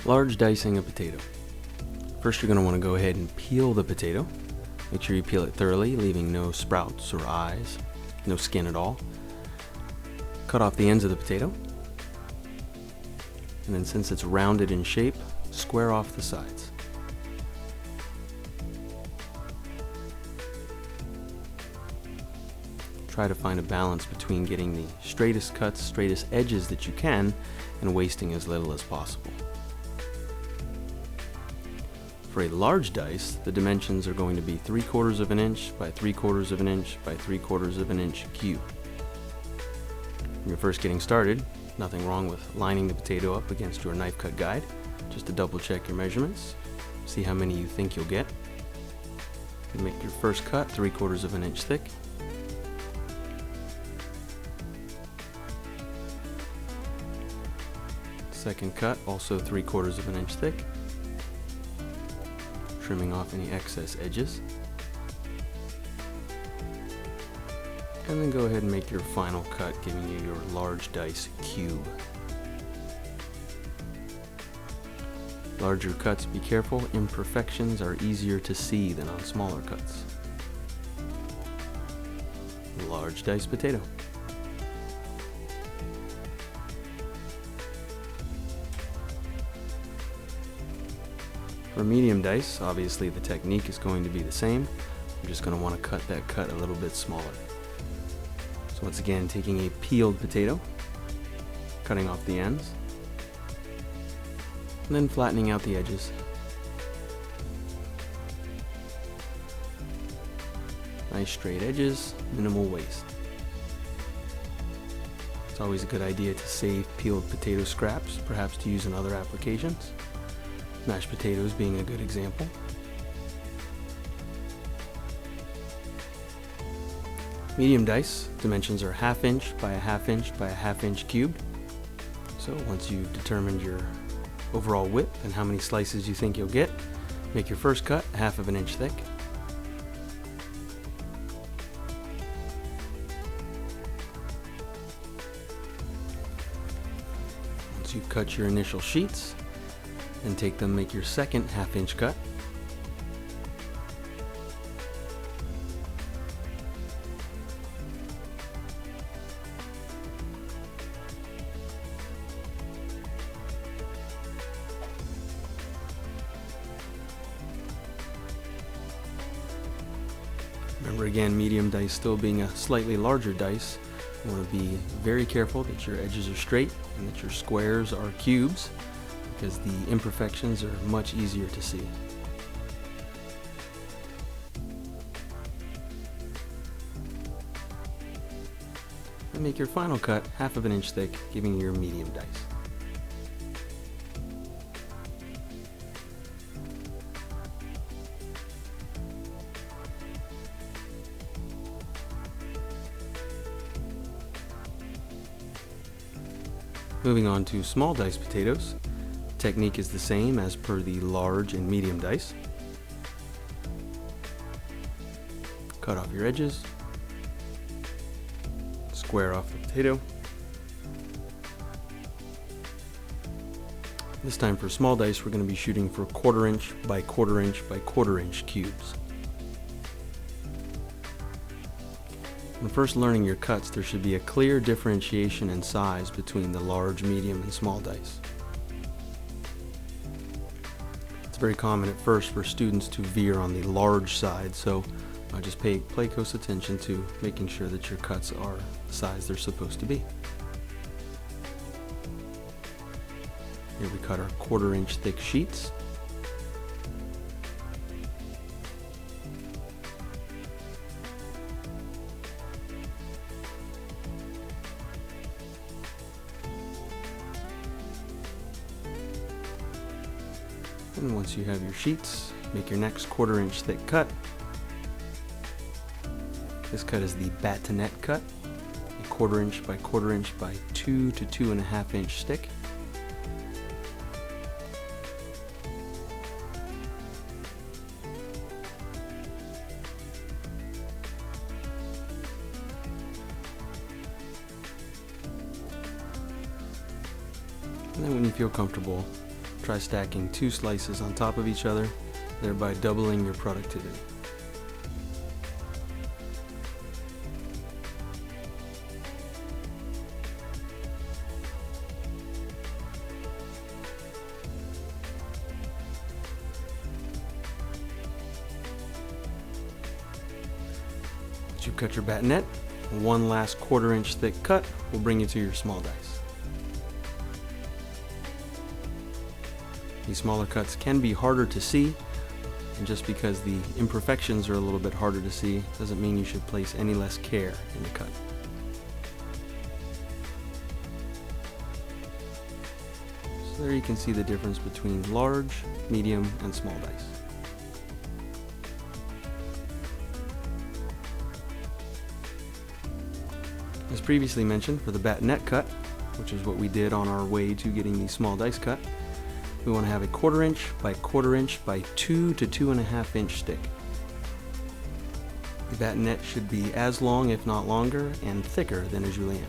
Large dicing a potato. First, you're going to want to go ahead and peel the potato. Make sure you peel it thoroughly, leaving no sprouts or eyes, no skin at all. Cut off the ends of the potato. And then, since it's rounded in shape, square off the sides. Try to find a balance between getting the straightest cuts, straightest edges that you can, and wasting as little as possible. For a large dice, the dimensions are going to be 3/4 of an inch by 3/4 of an inch by 3/4 of an inch cube. When you're first getting started, nothing wrong with lining the potato up against your knife cut guide, just to double check your measurements, see how many you think you'll get. You make your first cut 3/4 of an inch thick. Second cut, also 3/4 of an inch thick, trimming off any excess edges. And then go ahead and make your final cut, giving you your large dice cube. Larger cuts, be careful, imperfections are easier to see than on smaller cuts. Large dice potato. For medium dice, obviously the technique is going to be the same. You're just going to want to cut that cut a little bit smaller. So once again, taking a peeled potato, cutting off the ends, and then flattening out the edges. Nice straight edges, minimal waste. It's always a good idea to save peeled potato scraps, perhaps to use in other applications. Mashed potatoes being a good example. Medium dice, dimensions are 1/2 inch by 1/2 inch by 1/2 inch cubed. So once you've determined your overall width and how many slices you think you'll get, make your first cut 1/2 of an inch thick. Once you've cut your initial sheets, and take them, make your second 1/2 inch cut. Remember again, medium dice still being a slightly larger dice. You want to be very careful that your edges are straight and that your squares are cubes, because the imperfections are much easier to see. And make your final cut 1/2 of an inch thick, giving you your medium dice. Moving on to small dice potatoes. Technique is the same as per the large and medium dice. Cut off your edges, square off the potato. This time for small dice, we're going to be shooting for 1/4 inch by 1/4 inch by 1/4 inch cubes. When first learning your cuts, there should be a clear differentiation in size between the large, medium, and small dice. It's very common at first for students to veer on the large side, so just pay close attention to making sure that your cuts are the size they're supposed to be. Here we cut our 1/4 inch thick sheets. And once you have your sheets, make your next 1/4 inch thick cut. This cut is the bassinet cut, a 1/4 inch by 1/4 inch by 2 to 2.5 inch stick. And then when you feel comfortable, Try stacking 2 slices on top of each other, thereby doubling your productivity. Once you cut your batonette, one last 1/4 inch thick cut will bring you to your small dice. These smaller cuts can be harder to see, and just because the imperfections are a little bit harder to see doesn't mean you should place any less care in the cut. So there you can see the difference between large, medium, and small dice. As previously mentioned, for the batonette cut, which is what we did on our way to getting these small dice cut, we want to have a 1/4 inch by 1/4 inch by 2 to 2.5 inch stick. The batonette should be as long, if not longer, and thicker than a julienne.